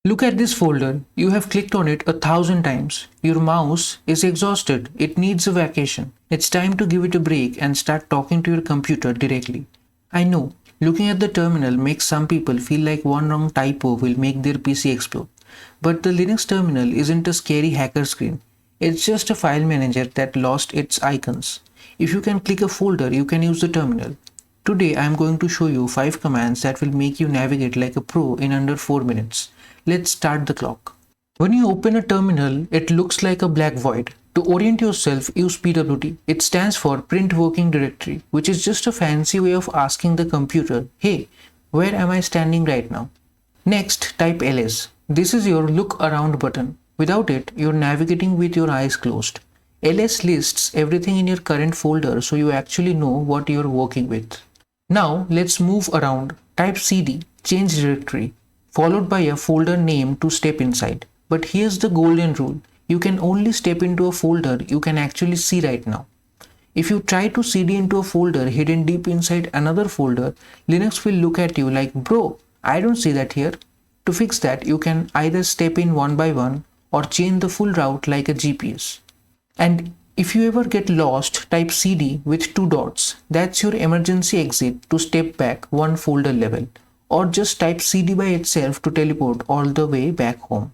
Look at this folder. You have clicked on it 1,000 times. Your mouse is exhausted. It needs a vacation. It's time to give it a break and start talking to your computer directly. I know, looking at the terminal makes some people feel like one wrong typo will make their PC explode. But the Linux terminal isn't a scary hacker screen. It's just a file manager that lost its icons. If you can click a folder, you can use the terminal. Today I am going to show you 5 commands that will make you navigate like a pro in under 4 minutes. Let's start the clock. When you open a terminal, it looks like a black void. To orient yourself, use PWD. It stands for Print Working Directory, which is just a fancy way of asking the computer, hey, where am I standing right now? Next, type ls. This is your look around button. Without it, you're navigating with your eyes closed. ls lists everything in your current folder so you actually know what you're working with. Now, let's move around. Type cd, change directory, followed by a folder name to step inside. But here's the golden rule. You can only step into a folder you can actually see right now. If you try to cd into a folder hidden deep inside another folder, Linux will look at you like, bro, I don't see that here. To fix that, you can either step in one by one or change the full route like a GPS. And if you ever get lost, type cd with 2 dots. That's your emergency exit to step back one folder level. Or just type cd by itself to teleport all the way back home.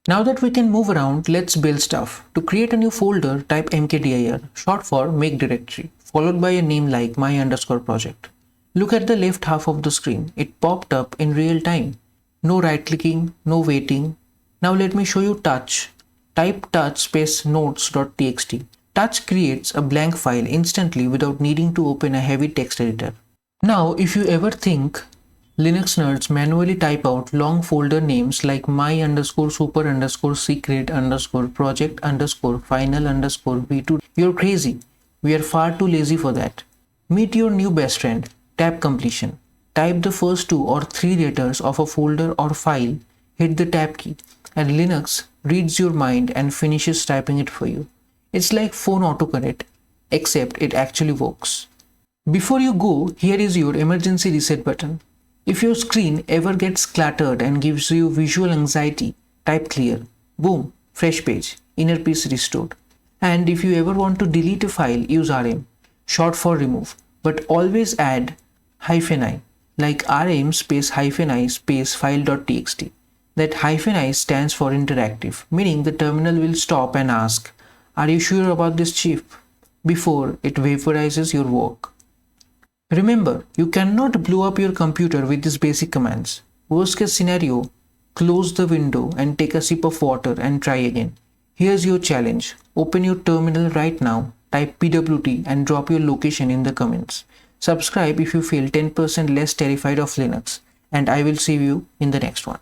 Now that we can move around, let's build stuff. To create a new folder, type mkdir, short for make directory, followed by a name like my_project. Look at the left half of the screen. It popped up in real time. No right clicking, no waiting. Now let me show you touch. Type touch space notes.txt. Touch creates a blank file instantly without needing to open a heavy text editor. Now, if you ever think Linux nerds manually type out long folder names like my_super_secret_project_final_v2. You're crazy. We are far too lazy for that. Meet your new best friend, tab completion. Type the first 2 or 3 letters of a folder or file, hit the tab key, and Linux reads your mind and finishes typing it for you. It's like phone autocorrect, except it actually works. Before you go, here is your emergency reset button. If your screen ever gets cluttered and gives you visual anxiety, type clear. Boom, fresh page, inner peace restored. And if you ever want to delete a file, use rm, short for remove, but always add -i, like rm space -i space file.txt. That -i stands for interactive, meaning the terminal will stop and ask, are you sure about this chip? Before it vaporizes your work. Remember, you cannot blow up your computer with these basic commands. Worst case scenario, close the window and take a sip of water and try again. Here's your challenge. Open your terminal right now, type pwd and drop your location in the comments. Subscribe if you feel 10% less terrified of Linux, and I will see you in the next one.